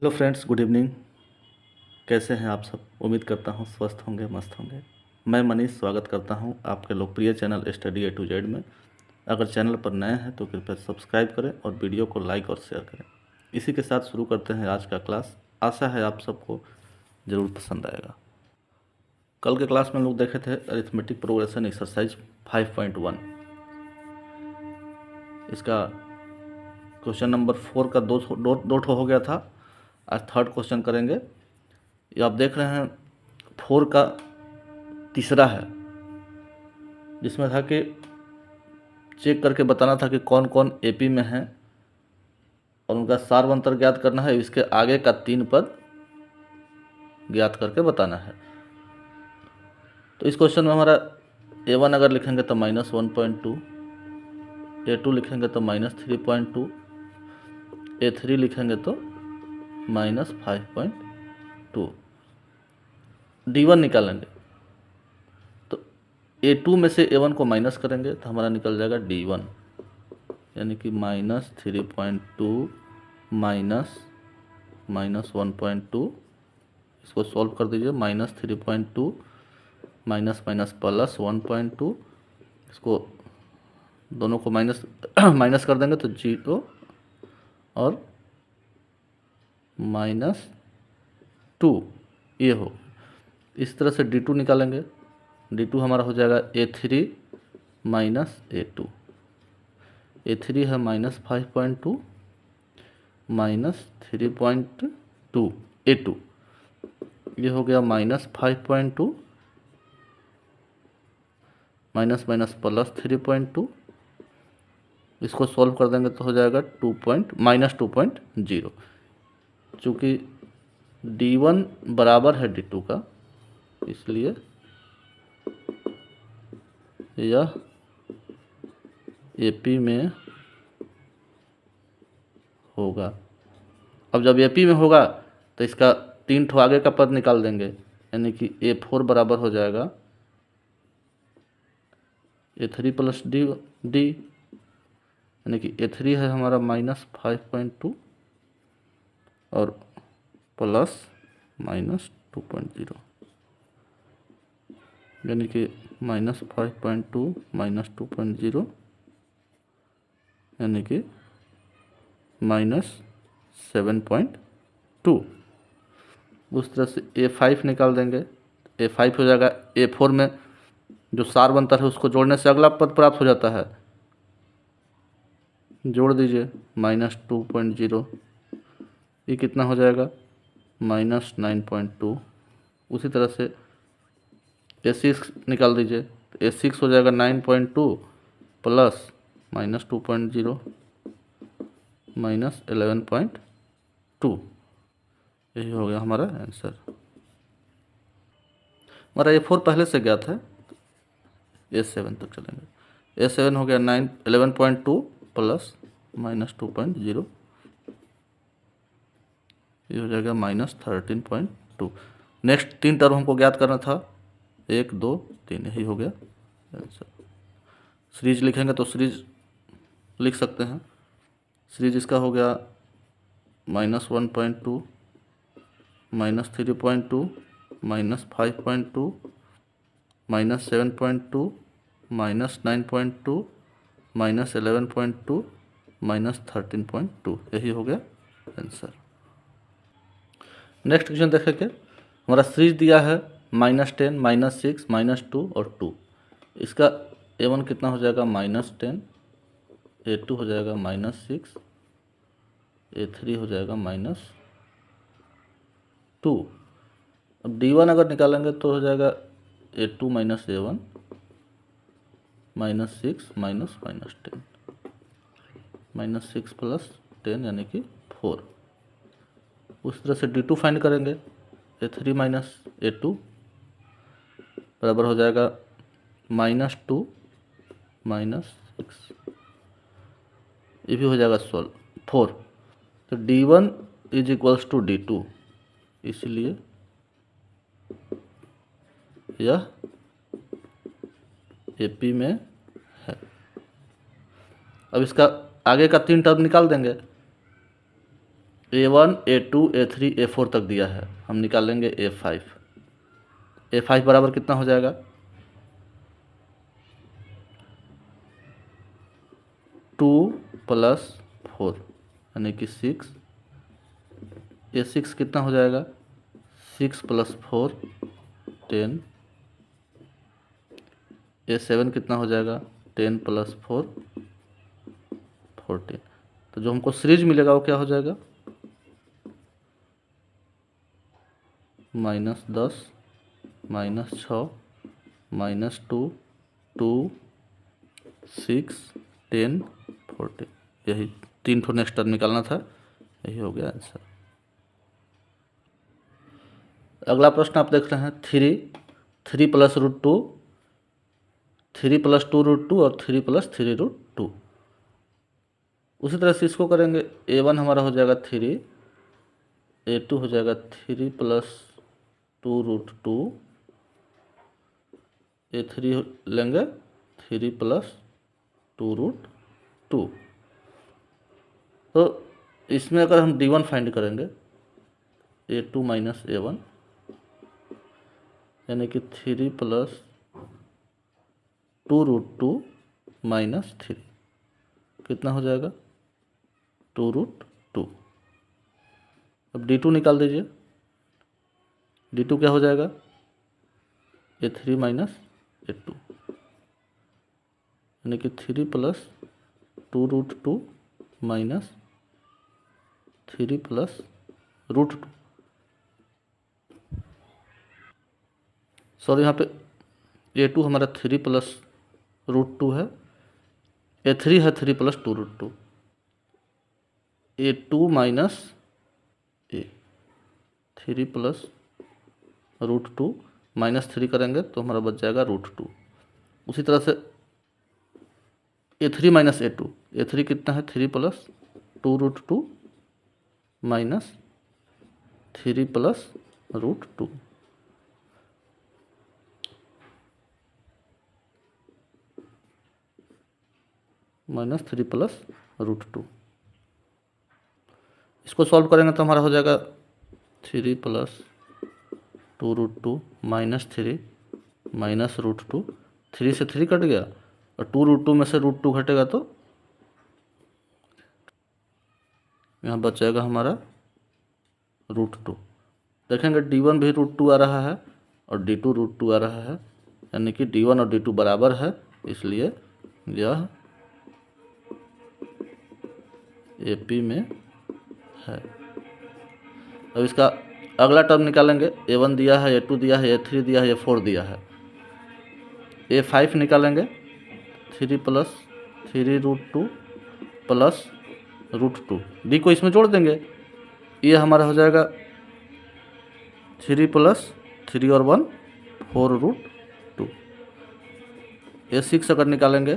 Hello friends, good evening. कैसे हैं आप सब? उम्मीद करता हूँ स्वस्थ होंगे, मस्त होंगे। मैं मनीष स्वागत करता हूँ आपके लोकप्रिय channel study A to Z में। अगर चैनल पर नए हैं तो कृपया सब्सक्राइब करें और वीडियो को लाइक और शेयर करें। इसी के साथ शुरू करते हैं आज का क्लास। आशा है आप सबको ज़रूर पसंद आएगा। कल के क्लास में हम लोग देखे थे अरिथमेटिक प्रोग्रेशन एक्सरसाइज 5.1। इसका क्वेश्चन नंबर 4 का दो ठो हो गया था। आज थर्ड क्वेश्चन करेंगे। ये आप देख रहे हैं 4 का तीसरा है, जिसमें था कि चेक करके बताना था कि कौन कौन एपी में है और उनका सार्वंतर ज्ञात करना है। इसके आगे का 3 पद ज्ञात करके बताना है। तो इस क्वेश्चन में हमारा A1 अगर लिखेंगे तो -1.2, A2 लिखेंगे तो -3.2, A3 लिखेंगे तो -5.2। D1 निकालेंगे तो A2 में से A1 को माइनस करेंगे तो हमारा निकल जाएगा D1, यानी कि -3.2 -1.2। इसको सॉल्व कर दीजिए। -3.2 माइनस माइनस प्लस 1.2, इसको दोनों को माइनस माइनस कर देंगे तो 0 और -2 ये हो। इस तरह से D2 निकालेंगे। D2 हमारा हो जाएगा A3 माइनस A2। A3 है -5.2 -3.2 A2, ये हो गया -5.2 माइनस माइनस प्लस 3.2। इसको सॉल्व कर देंगे तो हो जाएगा -2.0। चूँकि D1 बराबर है D2 का, इसलिए यह AP में होगा। अब जब AP में होगा तो इसका 3 ठो आगे का पद निकाल देंगे, यानी कि A4 बराबर हो जाएगा A3 प्लस D, यानी कि A3 है हमारा -5.2 और प्लस -2.0, यानी कि -5.2 -2.0, यानी कि -7.2। उस तरह से A5 निकाल देंगे। A5 हो जाएगा A4 में जो सार्वंतर है उसको जोड़ने से अगला पद प्राप्त हो जाता है। जोड़ दीजिए -2.0, ये कितना हो जाएगा -9.2। उसी तरह से A6 निकाल दीजिए तो A6 हो जाएगा 9.2 प्लस -2.0 -11.2। यही हो गया हमारा आंसर। हमारा A4 पहले से ज्ञात है, A7 तक चलेंगे। A7 हो गया 11.2 प्लस -2.0, ये हो जाएगा -13.2। नेक्स्ट 3 टर्म हमको ज्ञात करना था, 1 2 3, यही हो गया आंसर। सीरीज लिखेंगे तो सीरीज लिख सकते हैं। सीरीज इसका हो गया -1.2 -3.2 -5.2 -7.2 -9.2 -11.2 -13.2, यही हो गया आंसर। नेक्स्ट क्वेश्चन देखेंगे। हमारा सीरीज दिया है -10 -6 -2 और 2। इसका A1 कितना हो जाएगा -10, A2 हो जाएगा -6, A3 हो जाएगा -2। अब D1 अगर निकालेंगे तो हो जाएगा A2 माइनस A1 -6 -10, -6 प्लस 10 यानी कि 4। उस तरह से D2 फाइंड करेंगे। A3 माइनस A2 बराबर हो जाएगा -2 -6, ये भी हो जाएगा 4। तो D1 is equals to D2, इसलिए यह AP में है। अब इसका आगे का 3 टर्म निकाल देंगे। A1 A2 A3 A4 तक दिया है, हम निकालेंगे A5। A5 बराबर कितना हो जाएगा, 2 + 4 यानी कि 6। A6 कितना हो जाएगा, 6 + 4 10। A7 कितना हो जाएगा, 10 + 4 14। तो जो हमको सीरीज मिलेगा वो क्या हो जाएगा, -10 -6 -2 2 6 10 14। यही 3 ठो नेक्स्ट टर्म निकालना था, यही हो गया आंसर। अगला प्रश्न आप देख रहे हैं 3 + √2, 3 + 2√2 और 3 + 3√2। उसी तरह से इसको करेंगे, A1 हमारा हो जाएगा 3, A2 हो जाएगा 3 + 2√2, A3 लेंगे 3 + 2√2। तो इसमें अगर हम D1 फाइंड करेंगे, A2 - A1 यानी कि 3 + 2√2 - 3 कितना हो जाएगा, 2√2। अब D2 निकाल दीजिए, D2 क्या हो जाएगा, A3 - A2 यानी कि 3 + 2√2 - 3 + √2। सॉरी, यहाँ पे A2 हमारा 3 + √2 है, A3 है 3 + 2√2, A2 - A 3 + √2 -3 करेंगे तो हमारा बच जाएगा √2। उसी तरह से A3 - A2, A3 कितना है, 3 + 2√2 - 3 + √2। -3 + √2। इसको सॉल्व करेंगे तो हमारा हो जाएगा 3 + 2√2 -3 -√2। 3 से 3 कट गया और 2√2 में से √2 घटेगा तो यहाँ बच जाएगा हमारा √2। देखेंगे D1 भी √2 आ रहा है और D2 √2 आ रहा है, यानी कि D1 और D2 बराबर है, इसलिए यह AP में है। अब इसका अगला टर्म निकालेंगे, A1 दिया है, A2 दिया है, A3 दिया है, A4 दिया है। A5 निकालेंगे, 3 + 3√2 + √2। D को इसमें जोड़ देंगे, ये हमारा हो जाएगा 3 + 3 और 1 4√2। A6 अगर निकालेंगे,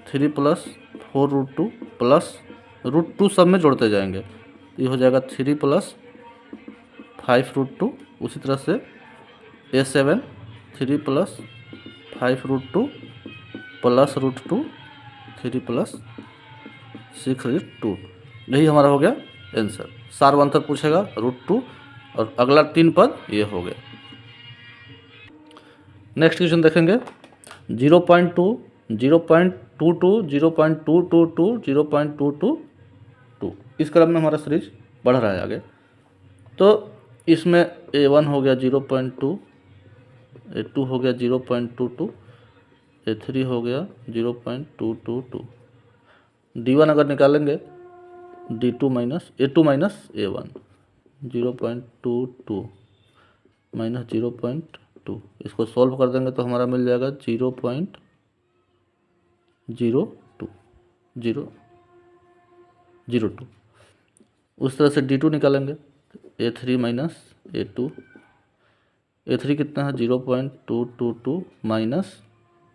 3 + 4√2 + √2 सब में जोड़ते जाएंगे, ये हो जाएगा 3 + 5√2। उसी तरह से A7 3 + 5√2 + √2 3 + 6√2। यही हमारा हो गया आंसर। सारवंतर पूछेगा √2 और अगला 3 पद ये हो गया। नेक्स्ट क्वेश्चन देखेंगे 0.2 0.22 0.222 0.222। इस क्रम में हमारा सीरीज बढ़ रहा है आगे। तो इसमें A1 हो गया 0.2, A2 हो गया 0.22, A3 हो गया 0.222। D1 अगर निकालेंगे, D2 - A2 - A1 0.22 - 0.2, इसको सॉल्व कर देंगे तो हमारा मिल जाएगा 0.02 0.02। उस तरह से D2 निकालेंगे, A3 - A2, A3 कितना है 0.222 माइनस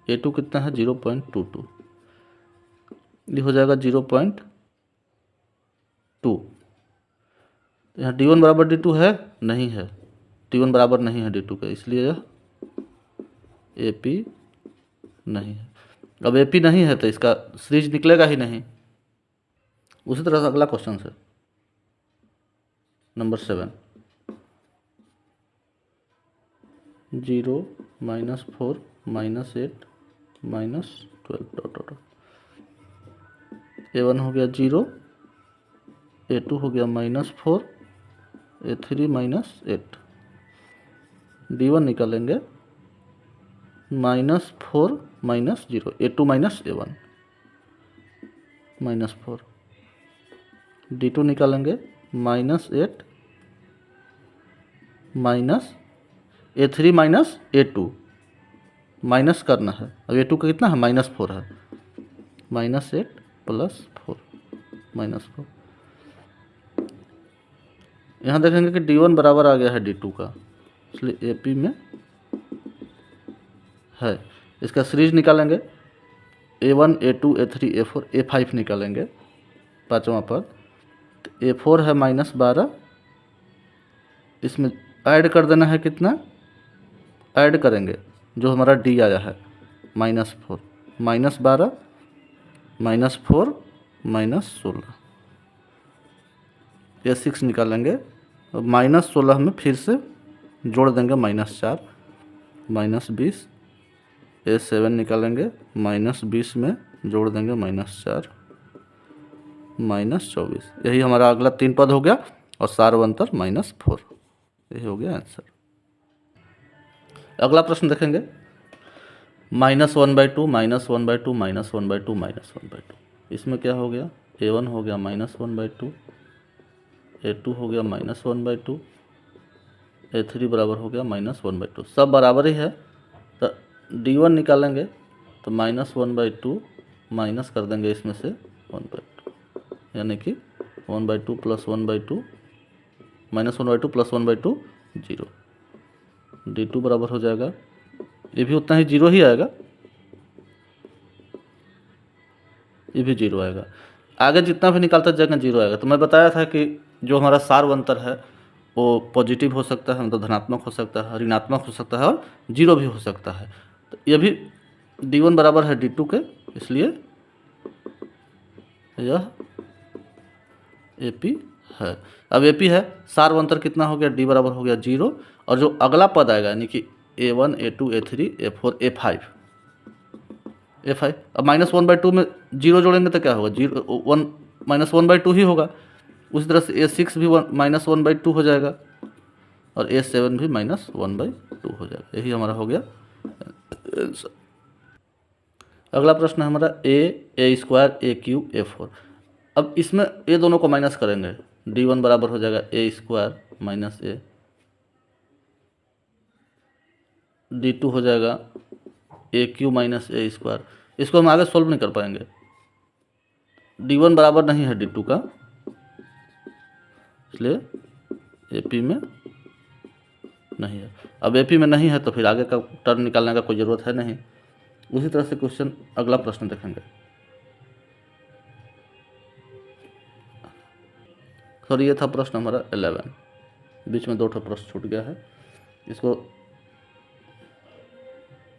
A2 कितना है 0.22, ये हो जाएगा 0.2। यहाँ D1 बराबर D2 है, नहीं है, D1 बराबर नहीं है D2 का, इसलिए यह AP नहीं है। अब AP नहीं है तो इसका सीरीज निकलेगा ही नहीं। उसी तरह से अगला क्वेश्चन है नंबर 7 0 -4 -8 -12 डॉट डॉट। A1 हो गया 0, A2 हो गया -4, A3 -8। D1 निकालेंगे -4 -0, A2 -A1 -4। D2 निकालेंगे -8 -A3 -A2, माइनस करना है। अब A2 का कितना है -4 है, -8 + 4 -4। यहाँ देखेंगे कि D1 बराबर आ गया है D2 का, इसलिए AP में है। इसका सीरीज निकालेंगे A1 A2 A3 A4 A5 निकालेंगे, पाँचवा पद। तो A4 है -12, इसमें ऐड कर देना है, कितना ऐड करेंगे जो हमारा D आया है -4 -12 -4 -16। A6 निकालेंगे, और -16 में फिर से जोड़ देंगे -4 -20। A7 निकालेंगे, -20 में जोड़ देंगे -4 -24। यही हमारा अगला 3 पद हो गया, और सारवंतर -4। यही हो गया आंसर। अगला प्रश्न देखेंगे -1/2 -1/2 -1/2 -1/2। इसमें क्या हो गया, A1 हो गया -1/2, A2 हो गया -1/2, A3 बराबर हो गया -1/2। सब बराबर ही है, तो D1 निकालेंगे तो -1/2 माइनस कर देंगे इसमें से 1/2, यानी कि 1/2 + 1/2 -1/2 + 1/2 0। D2 बराबर हो जाएगा, ये भी उतना ही 0 ही आएगा, ये भी 0 आएगा। आगे जितना भी निकालता जाएगा 0 आएगा। तो मैं बताया था कि जो हमारा सारवंतर है वो पॉजिटिव हो सकता है, मतलब धनात्मक हो सकता है, ऋणात्मक हो सकता है, और 0 भी हो सकता है। तो ये भी D1 बराबर है D2 के, इसलिए यह AP है। अब AP है, सारवंतर कितना हो गया, D बराबर हो गया 0, और जो अगला पद आएगा यानी कि A1 A2 A3 A4 A5। अब -1/2 में 0 जोड़ेंगे तो क्या होगा, 0 1 -1/2 ही होगा। उसी तरह से A6 भी -1/2 हो जाएगा, और A7 भी -1/2 हो जाएगा। यही हमारा हो गया। अगला प्रश्न है हमारा A² AQ A4। अब इसमें ये दोनों को माइनस करेंगे, D1 बराबर हो जाएगा A² - A, D2 हो जाएगा AQ - A²। इसको हम आगे सोल्व नहीं कर पाएंगे, D1 बराबर नहीं है D2 का, इसलिए AP में नहीं है। अब AP में नहीं है तो फिर आगे का टर्म निकालने का कोई ज़रूरत है नहीं। उसी तरह से क्वेश्चन अगला प्रश्न देखेंगे। सॉरी, ये था प्रश्न हमारा 11, बीच में 2 प्रश्न छूट गया है, इसको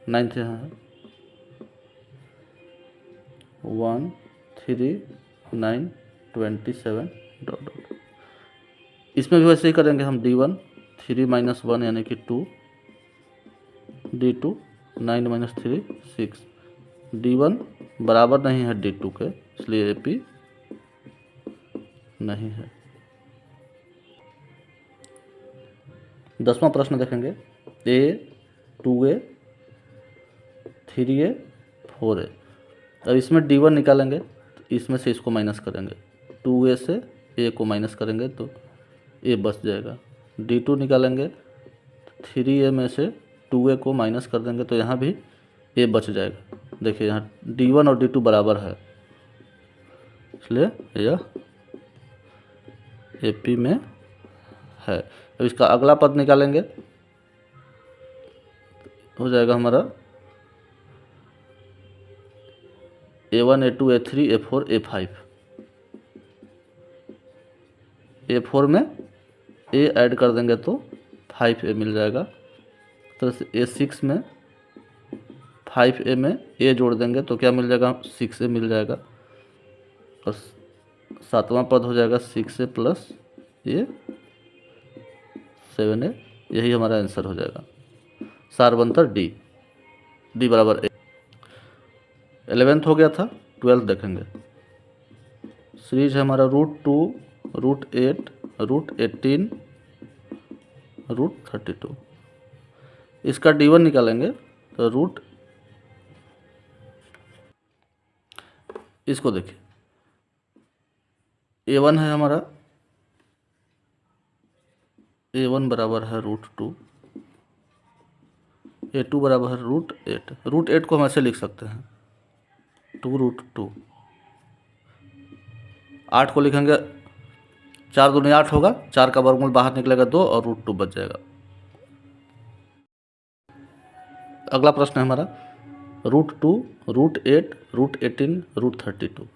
9th यहाँ है 1 3 9 27 डॉट डॉट। इसमें भी वैसे ही करेंगे हम, D1 3 - 1 यानी कि 2, D2 9 - 3 6। D1 बराबर नहीं है D2 के, इसलिए AP नहीं है। 10वां प्रश्न देखेंगे A 2A 3A 4A। अब इसमें D1 निकालेंगे, इसमें से इसको माइनस करेंगे, 2A से A को माइनस करेंगे तो A बच जाएगा। D2 निकालेंगे, 3A में से 2A को माइनस कर देंगे तो यहाँ भी A बच जाएगा। देखिए यहाँ D1 और D2 बराबर है, इसलिए यह AP में है। अब इसका अगला पद निकालेंगे, हो जाएगा हमारा A1 A2 A3 A4 A5। A4 में A ऐड कर देंगे तो 5A मिल जाएगा। तो A6 में 5A में A जोड़ देंगे तो क्या मिल जाएगा, 6A मिल जाएगा। और 7वां पद हो जाएगा 6A + A 7A, यही हमारा आंसर हो जाएगा। सारबंतर डी, डी बराबर ए। 11th हो गया था, 12th देखेंगे। सीरीज है हमारा √2, √8, √18, √32। इसका D1 निकालेंगे तो रूट, इसको देखिए A1 है हमारा, A1 बराबर है √2, A2 बराबर है √8। √8 को हम ऐसे लिख सकते हैं 2√2। 8 को लिखेंगे, 4 दूनी 8 होगा, 4 का वर्गमूल बाहर निकलेगा 2 और √2 बच जाएगा। अगला प्रश्न है हमारा √2, √8, √18, √32 ...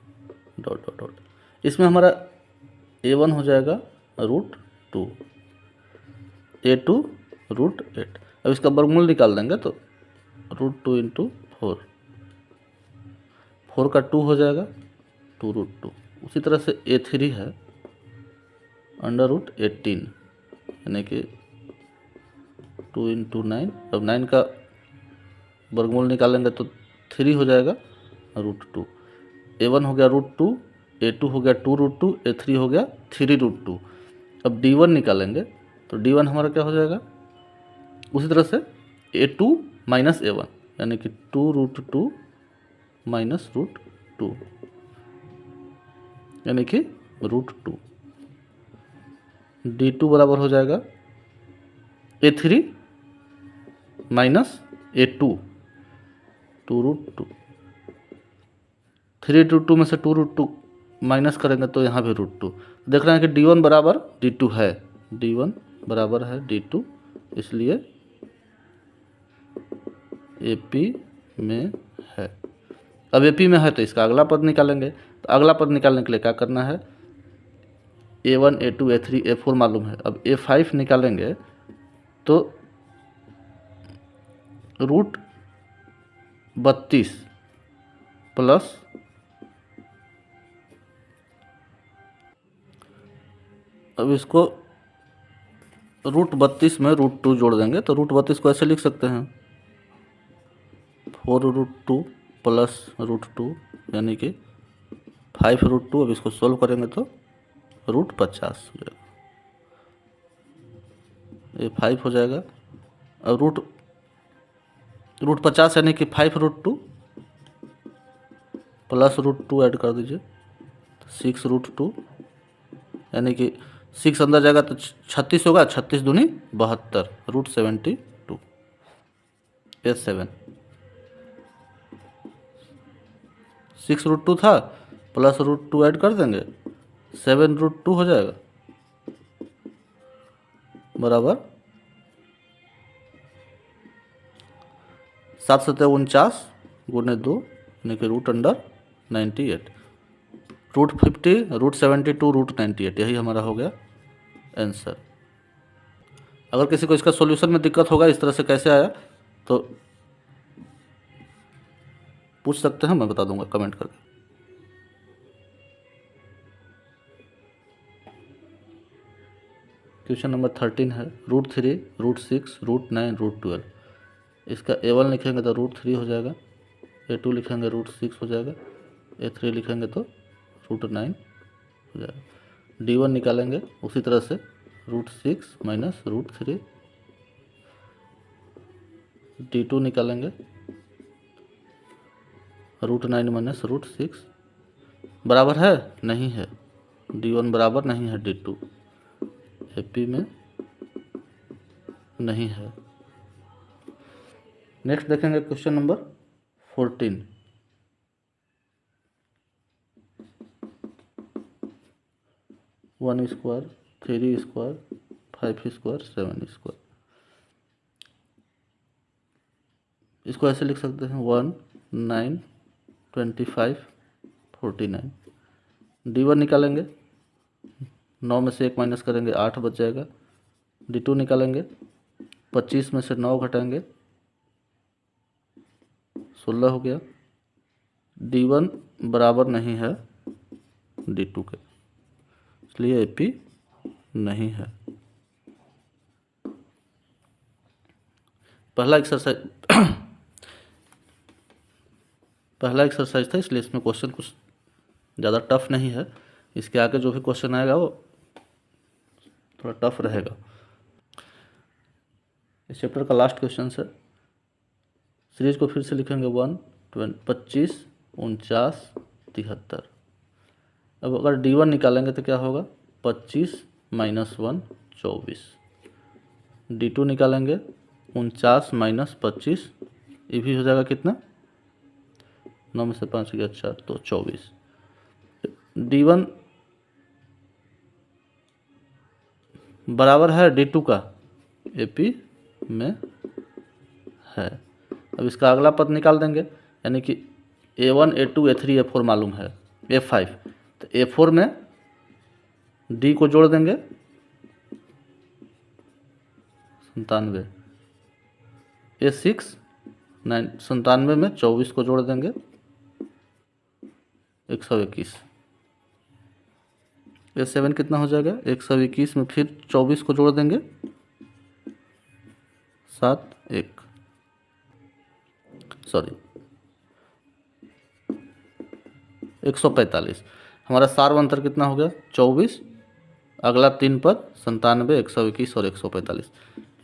इसमें हमारा A1 हो जाएगा √2, A2 √8। अब इसका वर्गमूल निकाल देंगे तो √2 × 4, 4 का 2 हो जाएगा 2√2। उसी तरह से A3 है √18, यानी कि 2 × 9। अब 9 का वर्गमूल निकालेंगे तो 3 हो जाएगा √2। A1 हो गया √2, A2 हो गया 2√2, A3 हो गया 3√2। अब D1 निकालेंगे तो D1 हमारा क्या हो जाएगा, उसी तरह से A2 माइनस A1, यानी कि 2√2 माइनस √2, यानी कि √2। D2 बराबर हो जाएगा A3 माइनस A2, 2√2। 3√2 में से 2√2 माइनस करेंगे तो यहाँ भी √2। देख रहे हैं कि D1 बराबर D2 है, D1 बराबर है D2, इसलिए AP में है। अब AP में है तो इसका अगला पद निकालेंगे। तो अगला पद निकालने के लिए क्या करना है, A1, A2, A3, A4 मालूम है। अब A5 निकालेंगे तो √32 प्लस अब इसको √32 में √2 जोड़ देंगे तो √32 को ऐसे लिख सकते हैं 4√2 प्लस √2, यानी कि 5√2। अब इसको सोल्व करेंगे तो √50 हो जाएगा, ये 5 हो जाएगा। अब √50 यानी कि 5√2 प्लस √2 ऐड कर दीजिए 6√2, यानी कि 6 अंदर जाएगा तो 36 होगा, 36 दूनी 72, √72, S7। 6√2 था, प्लस √2 ऐड कर देंगे, 7√2 हो जाएगा, बराबर 7×7 = 2, यानी कि √98, √50, √72, √98, यही हमारा हो गया आंसर। अगर किसी को इसका सॉल्यूशन में दिक्कत होगा, इस तरह से कैसे आया, तो पूछ सकते हैं, मैं बता दूंगा कमेंट करके। क्वेश्चन नंबर 13 है √3, √6, √9, √12। इसका A1 लिखेंगे तो √3 हो जाएगा, A2 लिखेंगे √6 हो जाएगा, A3 लिखेंगे तो √9 हो जाएगा। D1 निकालेंगे उसी तरह से √6 माइनस √3। D2 निकालेंगे √9 माइनस √6, बराबर है नहीं है, D1 बराबर नहीं है D2, AP में नहीं है। नेक्स्ट देखेंगे question number 14। One square, 3 square, 5 square, 7 square. इसको ऐसे लिख सकते हैं 1, 9, 25, 49। D1 निकालेंगे, 9 में से 1 माइनस करेंगे 8 बच जाएगा। D2 निकालेंगे, 25 में से 9 घटाएंगे 16 हो गया। D1 बराबर नहीं है D2 के, इसलिए AP नहीं है। पहला एक्सरसाइज था, इसलिए इसमें क्वेश्चन कुछ ज़्यादा टफ नहीं है। इसके आगे जो भी क्वेश्चन आएगा वो थोड़ा टफ रहेगा। इस चैप्टर का लास्ट क्वेश्चन है। सीरीज को फिर से लिखेंगे 1, 25, 49, 73। अब अगर D1 निकालेंगे तो क्या होगा, 25 - 1 24। D2 निकालेंगे 49 - 25, ये भी हो जाएगा कितना, 9 में से 5 गया 4 तो 24। D1 बराबर है D2 का, AP में है। अब इसका अगला पद निकाल देंगे, यानी कि A1, A2, A3, A4 मालूम है, A5, तो A4 में D को जोड़ देंगे 97, A6 97 में 24 को जोड़ देंगे 121, A7 कितना हो जाएगा, 121 में फिर 24 को जोड़ देंगे 145। हमारा सार्व अंतर कितना हो गया, 24, अगला 3 पद 97, 121 और 145,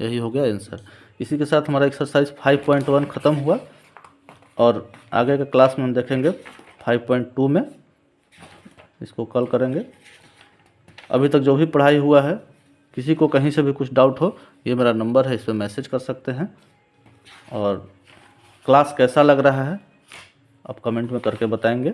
यही हो गया आंसर। इसी के साथ हमारा एक्सरसाइज 5.1 ख़त्म हुआ और आगे के क्लास में हम देखेंगे 5.2 में, इसको कल करेंगे। अभी तक जो भी पढ़ाई हुआ है, किसी को कहीं से भी कुछ डाउट हो, ये मेरा नंबर है, इस पर मैसेज कर सकते हैं। और क्लास कैसा लग रहा है आप कमेंट में करके बताएंगे।